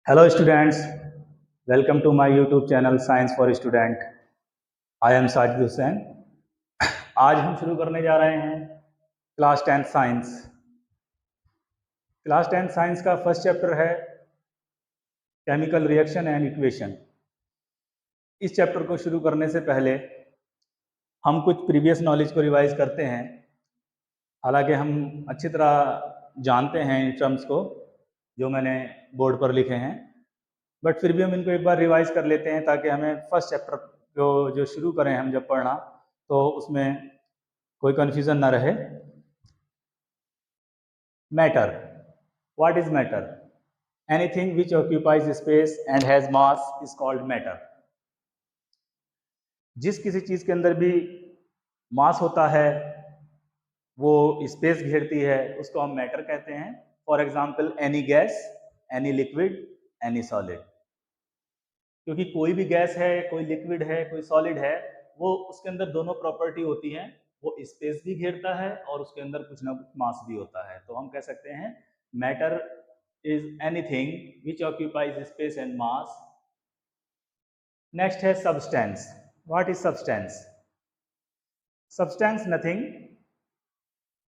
Hello students, welcome to my YouTube channel Science for Student. I am Sajid Hussain. आज हम शुरू करने जा रहे हैं class 10th science. Class 10th science का फर्स्ट चैप्टर है केमिकल रिएक्शन एंड इक्वेशन। इस चैप्टर को शुरू करने से पहले हम कुछ प्रीवियस नॉलेज को रिवाइज करते हैं। हालांकि हम अच्छी तरह जानते हैं इन टर्म्स को जो मैंने बोर्ड पर लिखे हैं, बट फिर भी हम इनको एक बार रिवाइज कर लेते हैं ताकि हमें फर्स्ट चैप्टर को जो शुरू करें हम जब पढ़ना तो उसमें कोई कंफ्यूजन ना रहे। Matter, what is matter? Anything which occupies space and has mass is called matter. जिस किसी चीज के अंदर भी मास होता है, वो स्पेस घेरती है, उसको हम मैटर कहते हैं। For example any gas, any liquid, any solid. क्योंकि कोई भी गैस है, कोई लिक्विड है, कोई सॉलिड है, वो उसके अंदर दोनों प्रॉपर्टी होती हैं। वो स्पेस भी घेरता है और उसके अंदर कुछ ना कुछ मास भी होता है। तो हम कह सकते हैं matter is anything which occupies space and mass. Next है substance. What is substance? Substance nothing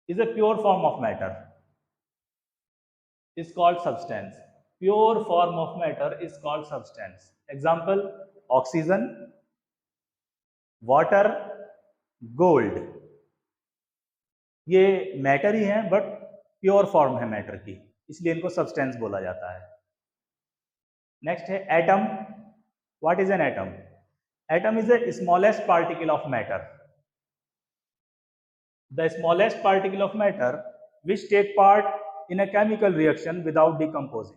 is a pure form of matter is called substance. Pure form of matter is called substance. Example: oxygen, water, gold. ये matter ही है but pure form है matter की, इसलिए इनको substance बोला जाता है। Next है atom. What is an atom? Atom is the smallest particle of matter. The smallest particle of matter which take part in a chemical reaction without decomposing.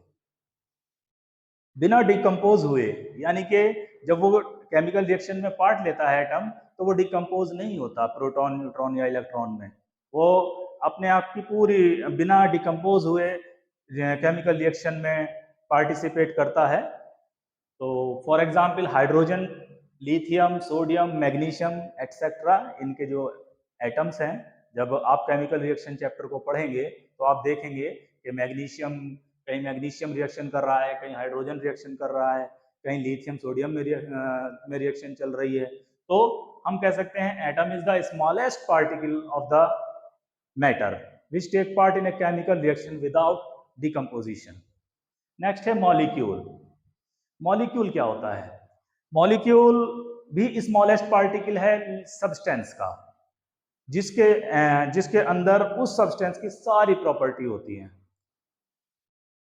बिना decompose हुए, यानी कि जब वो केमिकल रिएक्शन में पार्ट लेता है एटम तो वो डिकम्पोज नहीं होता प्रोटॉन, न्यूट्रॉन या इलेक्ट्रॉन में। वो अपने आप की पूरी बिना डिकम्पोज हुए केमिकल रिएक्शन में पार्टिसिपेट करता है। तो for example hydrogen, lithium, sodium, magnesium etcetera, इनके जो एटम्स हैं, जब आप केमिकल रिएक्शन चैप्टर को पढ़ेंगे तो आप देखेंगे कि मैग्नीशियम, कहीं मैग्नीशियम रिएक्शन कर रहा है, कहीं हाइड्रोजन रिएक्शन कर रहा है, कहीं लिथियम सोडियम में रिएक्शन चल रही है। तो हम कह सकते हैं atom is the smallest particle of the matter which take part in a chemical reaction without decomposition. Next है मॉलिक्यूल। मॉलिक्यूल क्या होता है? मॉलिक्यूल भी स्मॉलेस्ट पार्टिकल है सब्सटेंस का, जिसके अंदर उस सब्सटेंस की सारी प्रॉपर्टी होती है।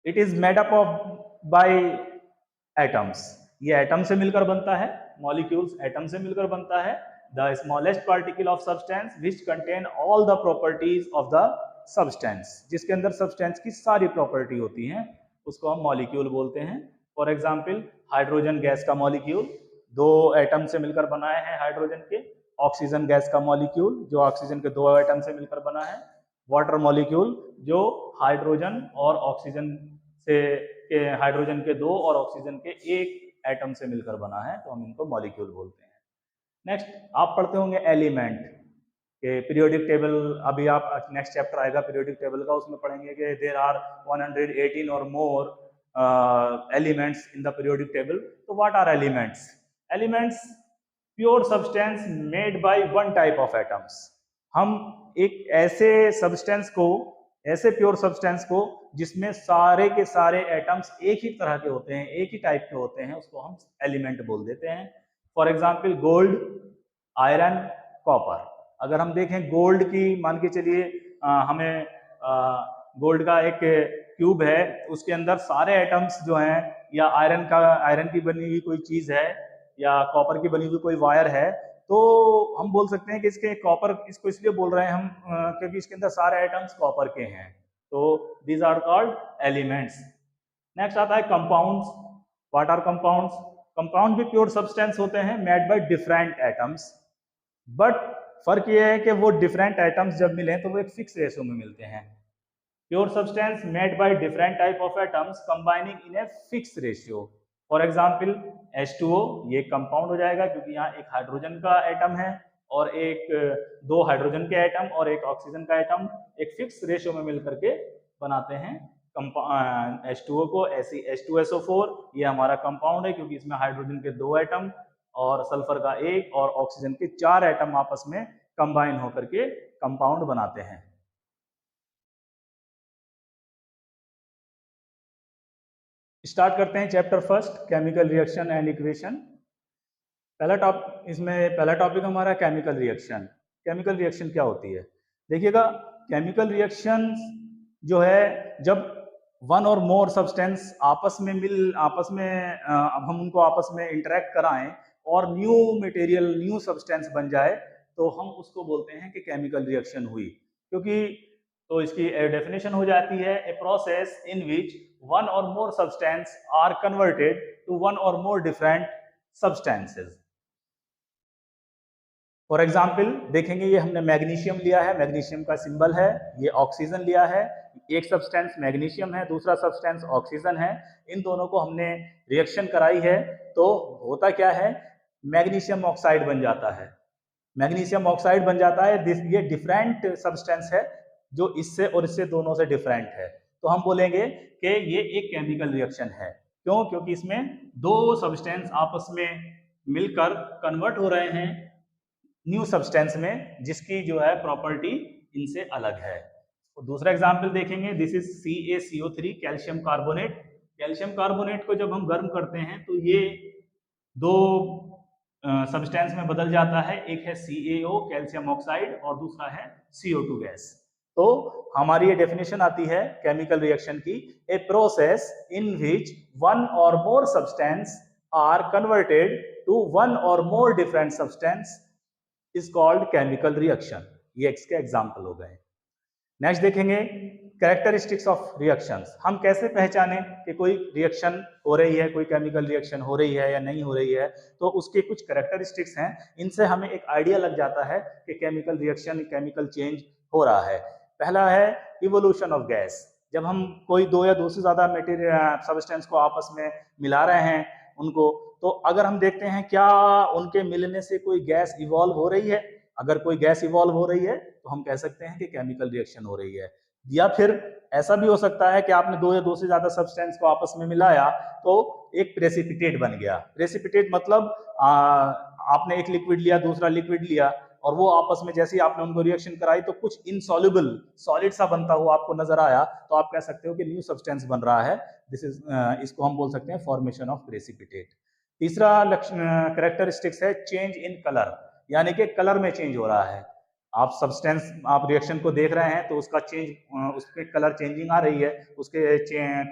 It is made up of by atoms. ये एटम से मिलकर बनता है। मॉलिक्यूल्स एटम से मिलकर बनता है। The smallest particle of substance which contain all the properties of the substance, जिसके अंदर सब्सटेंस की सारी प्रॉपर्टी होती हैं, उसको हम मॉलिक्यूल बोलते हैं। फॉर एग्जाम्पल हाइड्रोजन गैस का मॉलिक्यूल दो एटम से मिलकर बना है हाइड्रोजन के। ऑक्सीजन गैस का मॉलिक्यूल जो ऑक्सीजन के दो एटम से मिलकर बना है। वाटर मॉलिक्यूल जो हाइड्रोजन और ऑक्सीजन से हाइड्रोजन के दो और ऑक्सीजन के एक एटम से मिलकर बना है, तो हम इनको मॉलिक्यूल बोलते हैं। नेक्स्ट आप पढ़ते होंगे एलिमेंट के पीरियोडिक टेबल। अभी आप नेक्स्ट चैप्टर आएगा पीरियोडिक टेबल का, उसमें पढ़ेंगे कि देयर आर 118 और more elements in the periodic table. तो what are elements? Elements pure substance made by one type of atoms. हम एक ऐसे सब्सटेंस को, ऐसे प्योर सब्सटेंस को जिसमें सारे के सारे एटम्स एक ही तरह के होते हैं, एक ही टाइप के होते हैं, उसको हम एलिमेंट बोल देते हैं। For example gold, iron, copper. अगर हम देखें गोल्ड की, मान के चलिए हमें गोल्ड का एक क्यूब है, उसके अंदर सारे एटम्स जो हैं, या आयरन की बनी हुई कोई चीज है, या कॉपर की बनी हुई कोई वायर है, तो हम बोल सकते हैं कि इसके कॉपर, इसको इसलिए बोल रहे हैं हम क्योंकि इसके अंदर सारे एटम्स कॉपर के हैं। तो these are called elements. Next आता है compounds. What are compounds? Compound भी प्योर सब्सटेंस होते हैं made by different atoms, but फर्क ये है कि वो डिफरेंट एटम्स जब मिले तो वो एक फिक्स रेशियो में मिलते हैं। Pure substance made by different type of atoms combining in a fix ratio. For example H2O, ये कंपाउंड हो जाएगा क्योंकि यहाँ एक हाइड्रोजन का एटम है और दो हाइड्रोजन के एटम और एक ऑक्सीजन का एटम एक फिक्स रेशियो में मिलकर के बनाते हैं H2O को H2SO4, ये हमारा कंपाउंड है क्योंकि इसमें हाइड्रोजन के 2 एटम और सल्फर का 1 और ऑक्सीजन के 4 एटम आपस में कंबाइन होकर के कंपाउंड बनाते हैं। स्टार्ट करते हैं chapter first, chemical reaction and equation. पहला टॉपिक हमारा केमिकल रिएक्शन। केमिकल रिएक्शन क्या होती है? देखिएगा, केमिकल रिएक्शन जो है जब वन और मोर सब्सटेंस आपस में अब हम उनको आपस में इंटरेक्ट कराएं और न्यू मटेरियल, न्यू सब्सटेंस बन जाए तो हम उसको बोलते हैं कि केमिकल रिएक्शन हुई। क्योंकि तो इसकी डेफिनेशन हो जाती है, a process in which one or more substance are converted to one or more different substances. For example देखेंगे, ये हमने मैग्नीशियम लिया है, मैग्नीशियम का सिंबल है, ये ऑक्सीजन लिया है, एक सब्सटेंस मैग्नीशियम है, दूसरा सब्सटेंस ऑक्सीजन है, इन दोनों को हमने रिएक्शन कराई है तो होता क्या है, मैग्नीशियम ऑक्साइड बन जाता है। मैग्नीशियम ऑक्साइड बन जाता है, ये डिफरेंट सब्सटेंस है जो इससे और इससे दोनों से डिफरेंट है, तो हम बोलेंगे कि ये एक केमिकल रिएक्शन है। क्यों? क्योंकि इसमें दो सब्सटेंस आपस में मिलकर कन्वर्ट हो रहे हैं न्यू सब्सटेंस में, जिसकी जो है प्रॉपर्टी इनसे अलग है। तो दूसरा एग्जांपल देखेंगे, this is CaCO3 calcium carbonate. Calcium carbonate को जब हम गर्म करते हैं तो ये दो सब्सटेंस में बदल जाता है, एक है CaO कैल्शियम ऑक्साइड और दूसरा है CO2 गैस। तो हमारी ये डेफिनेशन आती है केमिकल रिएक्शन की, a process in which one or more substance are converted to one or more different substance is called chemical reaction. ये इसके एग्जाम्पल हो गए। नेक्स्ट देखेंगे कैरेक्टरिस्टिक्स ऑफ रिएक्शंस। हम कैसे पहचानें कि कोई रिएक्शन हो रही है, कोई केमिकल रिएक्शन हो रही है या नहीं हो रही है, तो उसके कुछ कैरेक्टरिस्टिक्स हैं, इनसे हमें एक आइडिया लग जाता है कि केमिकल रिएक्शन, केमिकल चेंज हो रहा है। पहला है इवोल्यूशन ऑफ गैस। जब हम कोई दो या दो से ज्यादा मटेरियल सब्सटेंस को आपस में मिला रहे हैं उनको, तो अगर हम देखते हैं क्या उनके मिलने से कोई गैस इवॉल्व हो रही है, अगर कोई गैस इवॉल्व हो रही है तो हम कह सकते हैं कि केमिकल रिएक्शन हो रही है। या फिर ऐसा भी हो सकता है कि आपने दो या दो से ज्यादा सब्सटेंस को आपस में मिलाया तो एक प्रेसिपिटेट बन गया। प्रेसिपिटेट मतलब आपने एक लिक्विड लिया, दूसरा लिक्विड लिया, और वो आपस में जैसे ही आपने उनको रिएक्शन कराई तो कुछ इनसॉल्युबल सॉलिड सा बनता हुआ आपको नजर आया, तो आप कह सकते हो कि न्यू सब्सटेंस बन रहा है। इसको हम बोल सकते हैं फॉर्मेशन ऑफ प्रेसिपिटेट। तीसरा कैरेक्टरिस्टिक्स है चेंज इन कलर, यानी कि कलर में चेंज हो रहा है। आप सब्सटेंस, आप रिएक्शन को देख रहे हैं तो उसका चेंज, उसके कलर चेंजिंग आ रही है, उसके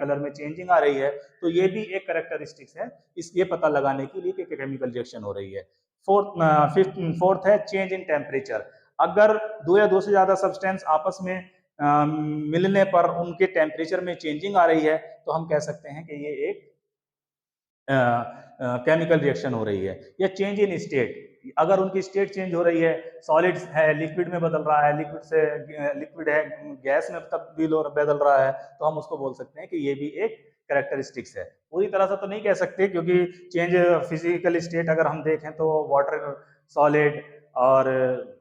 कलर में चेंजिंग आ रही है, तो ये भी एक कैरेक्टरिस्टिक्स है ये पता लगाने के लिए कि केमिकल रिएक्शन हो रही है। फोर्थ है चेंज इन टेम्परेचर। अगर दो या दो से ज्यादा सब्सटेंस आपस में मिलने पर उनके टेम्परेचर में चेंजिंग आ रही है तो हम कह सकते हैं कि ये एक केमिकल रिएक्शन हो रही है। या चेंज इन स्टेट, अगर उनकी स्टेट चेंज हो रही है, सॉलिड है लिक्विड में बदल रहा है, लिक्विड से लिक्विड है गैस में तब्दील बदल रहा है, तो हम उसको बोल सकते हैं कि ये भी एक कैरेक्टरिस्टिक्स है। पूरी तरह से तो नहीं कह सकते, क्योंकि चेंज फिजिकल स्टेट अगर हम देखें तो वाटर, सॉलिड और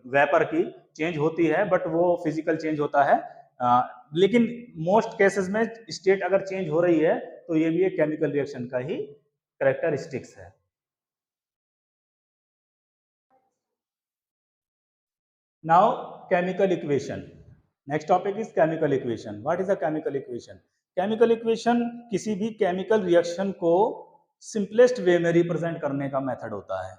वेपर की चेंज होती है, बट वो फिजिकल चेंज होता है। लेकिन मोस्ट केसेस में स्टेट अगर चेंज हो रही है तो ये भी एक केमिकल रिएक्शन का ही कैरेक्टरिस्टिक्स है। Now chemical equation. Next topic is chemical equation. What is a chemical equation? Chemical equation किसी भी केमिकल रिएक्शन को सिंपलेस्ट वे में रिप्रेजेंट करने का मेथड होता है।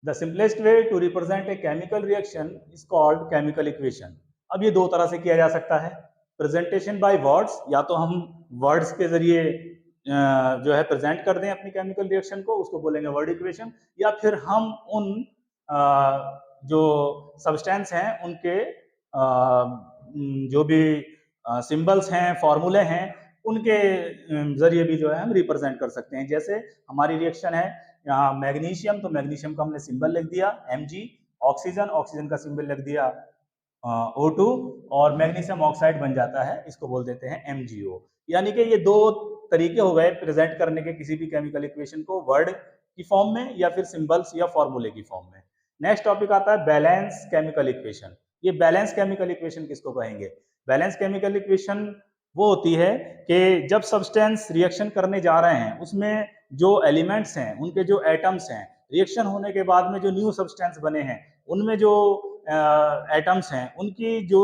The simplest way to represent a chemical reaction is called chemical equation. अब ये दो तरह से किया जा सकता है, प्रेजेंटेशन बाय वर्ड्स, या तो हम वर्ड्स के जरिए जो है प्रेजेंट कर दें अपनी केमिकल रिएक्शन को, उसको बोलेंगे वर्ड इक्वेशन, या फिर हम उन जो सब्सटेंस हैं उनके जो भी सिंबल्स हैं, फॉर्मूले हैं, उनके जरिए भी जो है हम रिप्रेजेंट कर सकते हैं। जैसे हमारी रिएक्शन है यहाँ मैग्नीशियम, तो मैग्नीशियम का हमने सिंबल लिख दिया Mg, ऑक्सीजन, ऑक्सीजन का सिंबल लिख दिया O2, और मैग्नीशियम ऑक्साइड बन जाता है, इसको बोल देते हैं MgO। यानी कि ये दो तरीके हो गए प्रेजेंट करने के किसी भी केमिकल इक्वेशन को, वर्ड की फॉर्म में या फिर सिंबल्स या फॉर्मूले की फॉर्म में। नेक्स्ट टॉपिक आता है बैलेंस केमिकल इक्वेशन। ये बैलेंस केमिकल इक्वेशन किसको कहेंगे? बैलेंस केमिकल इक्वेशन वो होती है कि जब सब्सटेंस रिएक्शन करने जा रहे हैं उसमें जो एलिमेंट्स हैं, उनके जो एटम्स हैं, रिएक्शन होने के बाद में जो न्यू सब्सटेंस बने हैं उनमें जो एटम्स हैं उनकी जो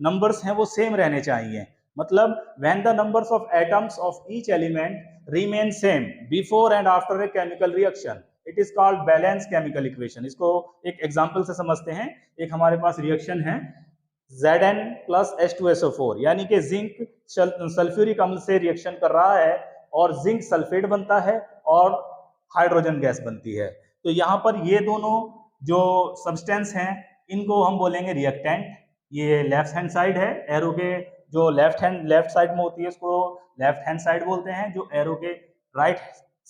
नंबर्स हैं वो सेम रहने चाहिए। मतलब when the numbers of atoms of each element remain same before and after a chemical reaction, it is called balance chemical equation. इसको एक एग्जांपल से समझते हैं। एक हमारे पास रिएक्शन है Zn प्लस H2SO4, यानी कि जिंक सल्फ्यूरिक अम्ल से रिएक्शन कर रहा है और जिंक सल्फेट बनता है और हाइड्रोजन गैस बनती है। तो यहाँ पर ये दोनों जो सब्सटेंस हैं इनको हम बोलेंगे रिएक्टेंट। ये लेफ्ट हैंड साइड है, एरो के जो लेफ्ट साइड में होती है उसको लेफ्ट हैंड साइड बोलते हैं, जो एरो के राइट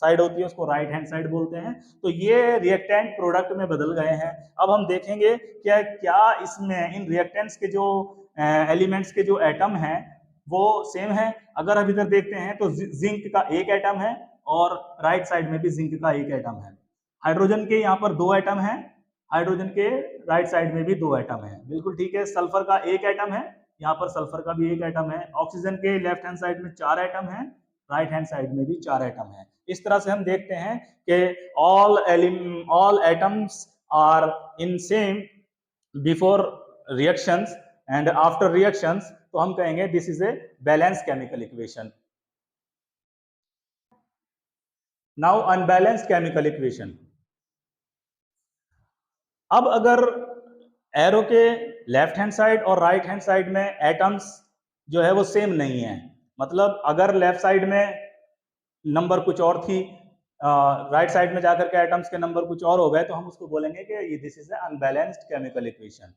साइड होती है उसको राइट हैंड साइड बोलते हैं। तो ये रिएक्टेंट प्रोडक्ट में बदल गए हैं। अब हम देखेंगे क्या क्या इसमें इन रिएक्टेंट्स के जो एलिमेंट्स के जो एटम हैं वो सेम है। अगर हम इधर देखते हैं तो जिंक का एक एटम है और राइट साइड में भी जिंक का एक एटम है। हाइड्रोजन के यहाँ पर 2 एटम है, हाइड्रोजन के राइट साइड में भी 2 एटम है। बिल्कुल ठीक है। सल्फर का एक एटम है, यहाँ पर सल्फर का भी एक एटम है। ऑक्सीजन के लेफ्ट हैंड साइड में 4 एटम है, राइट हैंड साइड में भी 4 एटम है। इस तरह से हम देखते हैं कि all atoms are in same before reactions and after reactions, तो हम कहेंगे this is a balance chemical equation. Now unbalanced chemical equation. अब अगर एरो के लेफ्ट हैंड साइड और राइट हैंड साइड में एटम्स जो है वो सेम नहीं है, मतलब अगर लेफ्ट साइड में नंबर कुछ और थी, राइट साइड में जाकर के एटम्स के नंबर कुछ और हो गए, तो हम उसको बोलेंगे कि this is a unbalanced chemical equation.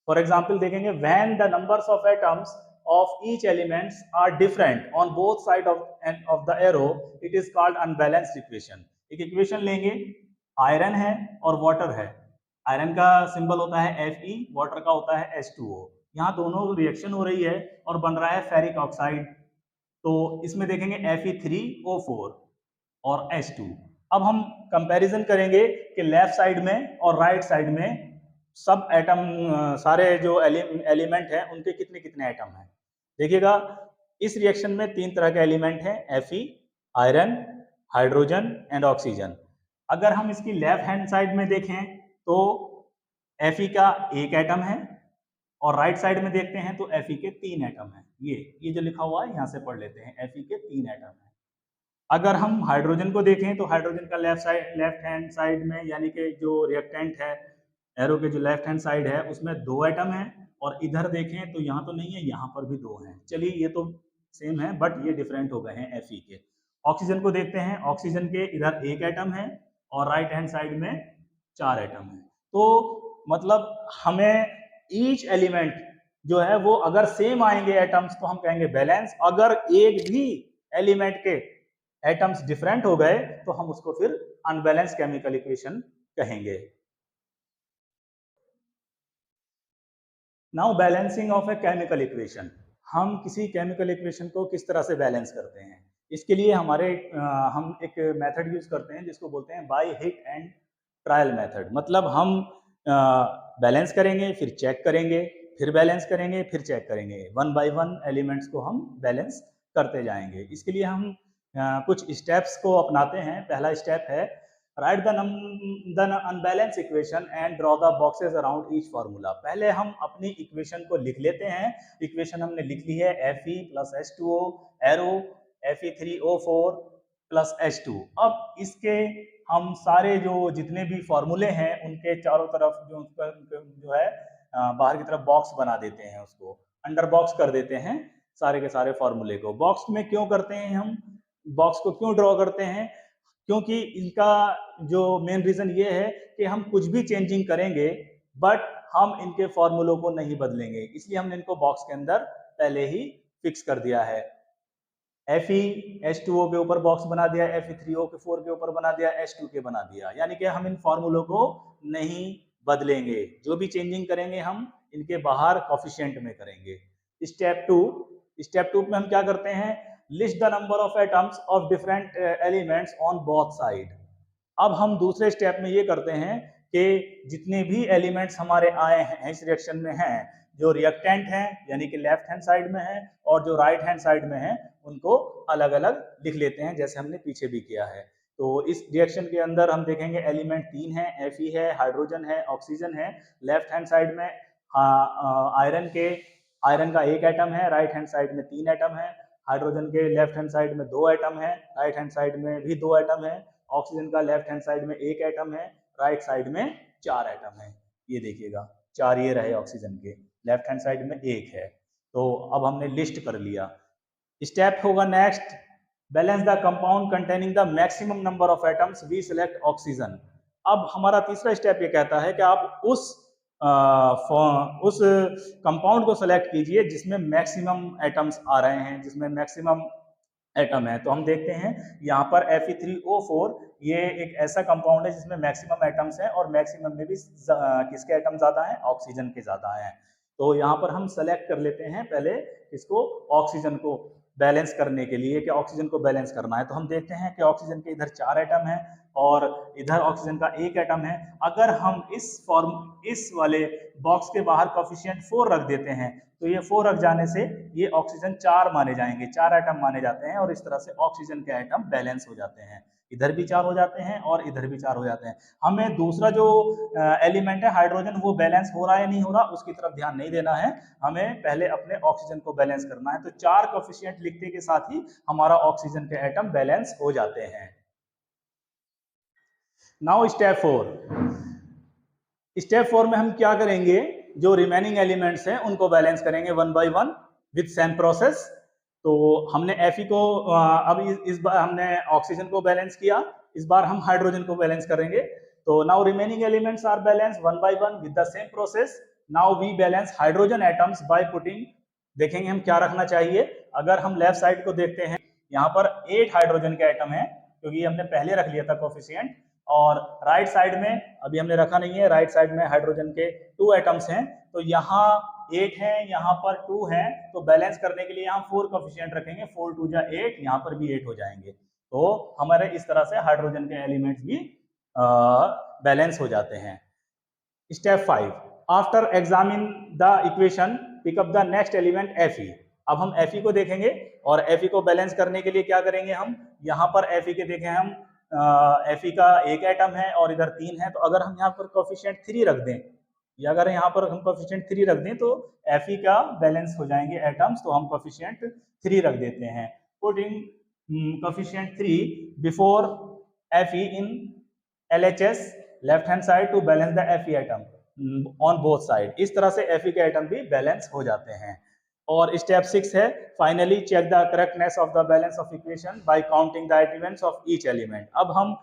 For example देखेंगे, when the numbers of atoms of each elements are different on both side of the arrow, it is called unbalanced equation. एक इक्वेशन लेंगे, आयरन है और water है। Iron का symbol होता है Fe, water का होता है H2O। यहाँ दोनों रिएक्शन हो रही है और बन रहा है फेरिक ऑक्साइड। तो इसमें देखेंगे Fe3O4 और H2। अब हम कंपैरिजन करेंगे कि लेफ्ट साइड में और राइट साइड में सब एटम, सारे जो एलिमेंट हैं उनके कितने कितने एटम हैं। देखिएगा इस रिएक्शन में 3 तरह के एलिमेंट हैं, Fe, iron, hydrogen and oxygen. अगर हम इसकी लेफ्ट हैंड साइड में देखें तो Fe का एक एटम है और राइट साइड में देखते हैं तो Fe के 3 एटम हैं। ये जो लिखा हुआ है यहाँ से पढ़ लेते हैं, Fe के 3 एटम हैं। अगर हम हाइड्रोजन को देखें तो हाइड्रोजन का लेफ्ट हैंड साइड में, यानी कि जो रिएक्टेंट है एरो के जो लेफ्ट हैंड साइड है उसमें 2 एटम है, और इधर देखें तो यहाँ तो नहीं है, यहाँ पर भी 2 हैं। चलिए ये तो सेम है बट ये डिफरेंट हो गए हैं Fe के। ऑक्सीजन को देखते हैं, ऑक्सीजन के इधर एक एटम है और राइट हैंड साइड में 4 एटम है। तो मतलब हमें ईच एलिमेंट जो है वो अगर सेम आएंगे एटम्स तो हम कहेंगे बैलेंस। अगर एक भी एलिमेंट के एटम्स डिफरेंट हो गए तो हम उसको फिर अनबैलेंस केमिकल इक्वेशन कहेंगे। Now balancing of a chemical equation. हम किसी केमिकल इक्वेशन को किस तरह से बैलेंस करते हैं, इसके लिए हम एक मेथड यूज करते हैं जिसको बोलते हैं by hit and trial method. मतलब हम बैलेंस करेंगे, फिर चेक करेंगे, फिर बैलेंस करेंगे, फिर चेक करेंगे। 1 बाय 1 एलिमेंट्स को हम बैलेंस करते जाएंगे। इसके लिए हम कुछ स्टेप्स को अपनाते हैं। पहला स्टेप है right the unbalance equation and draw the boxes around each formula. पहले हम अपनी इक्वेशन को लिख लेते हैं। इक्वेशन हमने लिख ली है, Fe plus H2O arrow Fe3O4 plus H2। अब इसके हम सारे जो जितने भी फॉर्मूले हैं उनके चारों तरफ जो है बाहर की तरफ बॉक्स बना देते हैं, उसको अंडर बॉक्स कर देते हैं सारे के सारे फॉर्मूले को। बॉक्स में क्यों करते हैं हम, बॉक्स को क्यों ड्रॉ करते हैं, क्योंकि इनका जो मेन रीजन ये है कि हम कुछ भी चेंजिंग करेंगे बट हम इनके फॉर्मूलों को नहीं बदलेंगे, इसलिए हमने इनको बॉक्स के अंदर पहले ही फिक्स कर दिया है। Fe H2O के ऊपर बॉक्स बना दिया, Fe3O4 के ऊपर बना दिया, H2 के बना दिया, यानी कि हम इन फॉर्मूलों को नहीं बदलेंगे। जो भी चेंजिंग करेंगे हम इनके बाहर कोफिशिएंट में करेंगे। स्टेप 2 में हम क्या करते हैं, list the number of atoms of different elements on both side. अब हम दूसरे स्टेप में ये करते हैं कि जितने भी एलिमेंट्स हमारे आए हैं इस रिएक्शन में हैं, जो रिएक्टेंट हैं यानी कि लेफ्ट हैंड साइड में है और जो राइट हैंड साइड में है उनको अलग अलग लिख लेते हैं, जैसे हमने पीछे भी किया है। तो इस रिएक्शन के अंदर हम देखेंगे एलिमेंट 3 है, Fe है, हाइड्रोजन है, ऑक्सीजन है। लेफ्ट हैंड साइड में आयरन का 1 एटम है, राइट हैंड साइड में 3 एटम है। हाइड्रोजन के लेफ्ट हैंड साइड में 2 एटम है, राइट हैंड साइड में भी 2 एटम है। ऑक्सीजन का लेफ्ट हैंड साइड में 1 एटम है, राइट साइड में 4 एटम है। ये देखिएगा 4 ये रहे ऑक्सीजन के, लेफ्ट हैंड साइड में 1 है। तो अब हमने लिस्ट कर लिया। स्टेप होगा next, balance the compound containing the maximum number of atoms, we select oxygen. अब हमारा तीसरा स्टेप ये कहता है कि आप उस कंपाउंड को सेलेक्ट कीजिए जिसमें मैक्सिमम एटम्स आ रहे हैं, जिसमें मैक्सिमम एटम है। तो हम देखते हैं यहाँ पर Fe3O4 ये एक ऐसा कंपाउंड है जिसमें मैक्सिमम एटम्स हैं और मैक्सिमम में भी किसके एटम ज्यादा हैं, ऑक्सीजन के ज्यादा हैं। तो यहाँ पर हम सेलेक्ट कर लेते हैं पहले इसको, ऑक्सीजन को बैलेंस करने के लिए कि ऑक्सीजन को बैलेंस करना है। तो हम देखते हैं कि ऑक्सीजन के इधर 4 एटम है और इधर ऑक्सीजन का 1 एटम है। अगर हम इस वाले बॉक्स के बाहर कोफिशिएंट 4 रख देते हैं तो ये 4 रख जाने से ये ऑक्सीजन 4 माने जाएंगे, 4 एटम माने जाते हैं और इस तरह से ऑक्सीजन के एटम बैलेंस हो जाते हैं। इधर भी 4 हो जाते हैं और इधर भी 4 हो जाते हैं। हमें दूसरा जो एलिमेंट है हाइड्रोजन वो बैलेंस हो रहा है नहीं हो रहा उसकी तरफ ध्यान नहीं देना है, हमें पहले अपने ऑक्सीजन को बैलेंस करना है। तो 4 कोफिशिएंट लिखने के साथ ही हमारा ऑक्सीजन के एटम बैलेंस हो जाते हैं। नाउ स्टेप 4 में हम क्या करेंगे, जो रिमेनिंग एलिमेंट्स हैं उनको बैलेंस करेंगे 1 बाय 1 विद सेम प्रोसेस। तो हमने Fe को अब इस बार हमने ऑक्सीजन को बैलेंस किया, इस बार हम हाइड्रोजन को बैलेंस करेंगे। तो now remaining elements are balance 1 by 1 with the same process. Now we balance hydrogen atoms by putting, देखेंगे हम क्या रखना चाहिए। अगर हम लेफ्ट साइड को देखते हैं यहाँ पर 8 हाइड्रोजन के एटम है क्योंकि हमने पहले रख लिया था कोफिशिएंट, और राइट साइड में अभी हमने रखा नहीं है, राइट साइड में हाइड्रोजन के 2 एटम्स हैं। तो यहाँ 8 है, यहाँ पर 2 है, तो बैलेंस करने के लिए यहाँ 4 कोफिशिएंट रखेंगे, 4 2 जा 8, यहाँ पर भी 8 हो जाएंगे। तो हमारे इस तरह से हाइड्रोजन के एलिमेंट्स भी बैलेंस हो जाते हैं। Step 5, after examine the equation pick up the next element Fe। अब हम Fe को देखेंगे और Fe को बैलेंस करने के लिए क्या करेंगे, हम यहाँ पर Fe के देखें हम Fe का 1 एटम है और इधर 3 है। तो अगर हम यहाँ पर कोफिशिएंट 3 रख दें, या अगर यहाँ पर हम कोफिशिएंट 3 रख दें तो Fe का बैलेंस हो जाएंगे एटम्स। तो हम कोफिशिएंट 3 रख देते हैं, putting coefficient 3 before Fe in LHS left hand side to balance the Fe atom on both side. इस तरह से Fe के एटम भी बैलेंस हो जाते हैं। और स्टेप 6 है, finally check the correctness of the balance of equation by counting the elements of each element. अब हम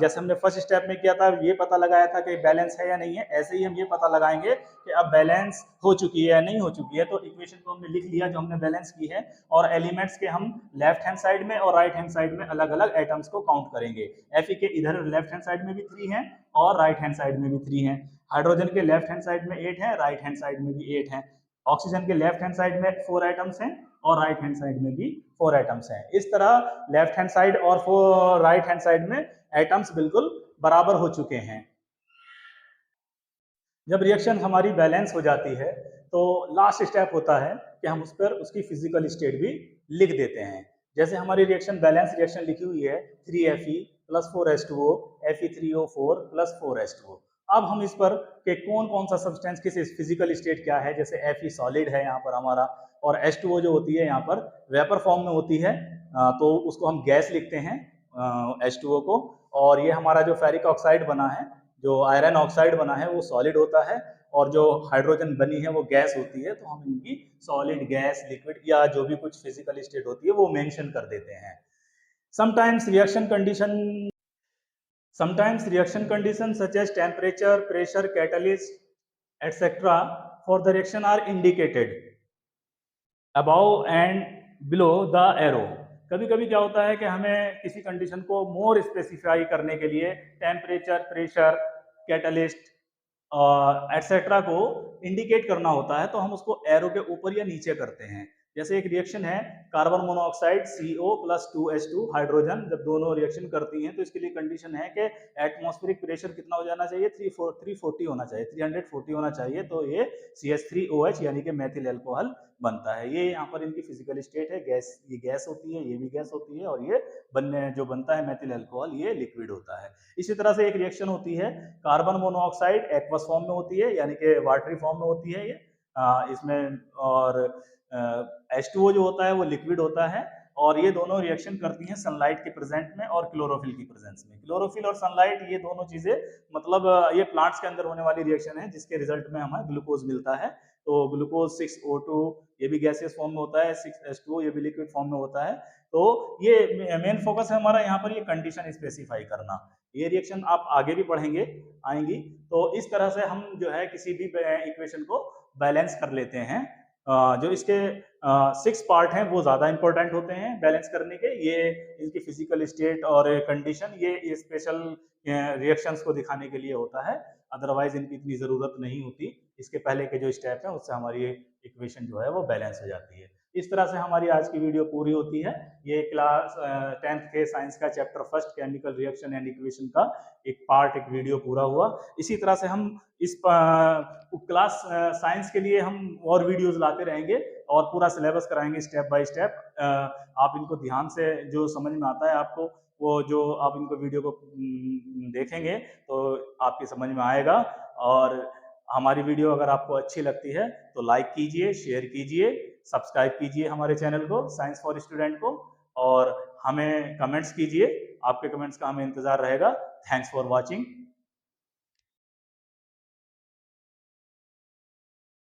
जैसे हमने फर्स्ट स्टेप में किया था, ये पता लगाया था कि बैलेंस है या नहीं है, ऐसे ही हम ये पता लगाएंगे कि अब बैलेंस हो चुकी है या नहीं हो चुकी है। तो इक्वेशन को हमने लिख लिया जो हमने बैलेंस की है, और एलिमेंट्स के हम लेफ्ट हैंड साइड में और राइट हैंड साइड में अलग अलग एटम्स को काउंट करेंगे। Fe के इधर लेफ्ट हैंड साइड में भी 3 है और राइट हैंड साइड में भी 3 है। हाइड्रोजन के लेफ्ट हैंड साइड में 8 है, राइट हैंड साइड में भी 8 है। ऑक्सीजन के लेफ्ट हैंड साइड में 4 एटम्स हैं और राइट हैंड साइड में भी 4 एटम्स हैं। इस तरह लेफ्ट हैंड साइड और राइट हैंड साइड में एटम्स बिल्कुल बराबर हो चुके हैं। जब रिएक्शन हमारी बैलेंस हो जाती है तो लास्ट स्टेप होता है कि हम उस पर उसकी फिजिकल स्टेट भी लिख देते हैं। जैसे हमारी रिएक्शन बैलेंस रिएक्शन लिखी हुई है 3Fe + 4H2O, Fe3O4 + 4H2O। अब हम इस पर कि कौन कौन सा सब्सटेंस किस फिजिकल स्टेट क्या है, जैसे Fe सॉलिड है यहाँ पर हमारा, और H2O जो होती है यहाँ पर वेपर फॉर्म में होती है, तो उसको हम गैस लिखते हैं H2O को। और ये हमारा जो फेरिक ऑक्साइड बना है, जो आयरन ऑक्साइड बना है, वो सॉलिड होता है, और जो हाइड्रोजन बनी है वो गैस होती है। तो हम इनकी सॉलिड, गैस, लिक्विड या जो भी कुछ फिजिकल स्टेट होती है वो मेंशन कर देते हैं। Sometimes reaction conditions such as temperature, pressure, catalyst, etc. for the reaction are indicated above and below the arrow। कभी कभी क्या होता है कि हमें किसी कंडीशन को मोर स्पेसिफाई करने के लिए टेम्परेचर, प्रेशर, कैटलिस्ट एटसेट्रा को इंडिकेट करना होता है, तो हम उसको एरो के ऊपर या नीचे करते हैं। जैसे एक रिएक्शन है carbon monoxide CO plus 2H2 hydrogen, जब दोनों रिएक्शन करती हैं तो इसके लिए कंडीशन है कि एटमॉस्फेरिक प्रेशर कितना हो जाना चाहिए, 340 होना चाहिए, 340 होना चाहिए, तो ये CH3OH यानी कि मेथिल अल्कोहल बनता है। ये यहाँ पर इनकी फिजिकल स्टेट है, गैस, ये गैस होती है, ये भी गैस होती है, और ये जो बनता है मेथिल अल्कोहल, ये लिक्विड होता है। इसी तरह से एक रिएक्शन होती है कार्बन मोनोऑक्साइड एक्वस फॉर्म में होती है, यानी कि वाटरी फॉर्म में होती है ये इसमें, और H2O जो होता है वो लिक्विड होता है, और ये दोनों रिएक्शन करती हैं सनलाइट के प्रेजेंट में और क्लोरोफिल की प्रेजेंस में। क्लोरोफिल और सनलाइट ये दोनों चीजें मतलब ये प्लांट्स के अंदर होने वाली रिएक्शन है जिसके रिजल्ट में हमें ग्लूकोज मिलता है। तो ग्लूकोज 6O2 ये भी गैसियस फॉर्म में होता है, 6H2O ये भी लिक्विड फॉर्म में होता है। तो ये मेन फोकस है हमारा यहाँ पर ये कंडीशन स्पेसिफाई करना। ये रिएक्शन आप आगे भी पढ़ेंगे आएंगी। तो इस तरह से हम जो है किसी भी इक्वेशन को बैलेंस कर लेते हैं। जो इसके 6 पार्ट हैं वो ज्यादा इंपॉर्टेंट होते हैं बैलेंस करने के। ये इनकी फिजिकल स्टेट और कंडीशन ये स्पेशल रिएक्शंस को दिखाने के लिए होता है, अदरवाइज इनकी इतनी जरूरत नहीं होती। इसके पहले के जो स्टेप है उससे हमारी इक्वेशन जो है वो बैलेंस हो जाती है। इस तरह से हमारी आज की वीडियो पूरी होती है। ये क्लास 10th के साइंस का chapter first chemical reaction and equation का एक पार्ट, एक वीडियो पूरा हुआ। इसी तरह से हम इस क्लास साइंस के लिए हम और वीडियोस लाते रहेंगे और पूरा सिलेबस कराएंगे स्टेप बाय स्टेप। आप इनको ध्यान से जो समझ में आता है आपको, वो जो आप इनको वीडियो को देखेंगे तो आपकी समझ में आएगा। और हमारी वीडियो अगर आपको अच्छी लगती है तो लाइक कीजिए, शेयर कीजिए, सब्सक्राइब कीजिए हमारे चैनल को साइंस फॉर स्टूडेंट को, और हमें कमेंट्स कीजिए। आपके कमेंट्स का हमें इंतजार रहेगा। Thanks for watching.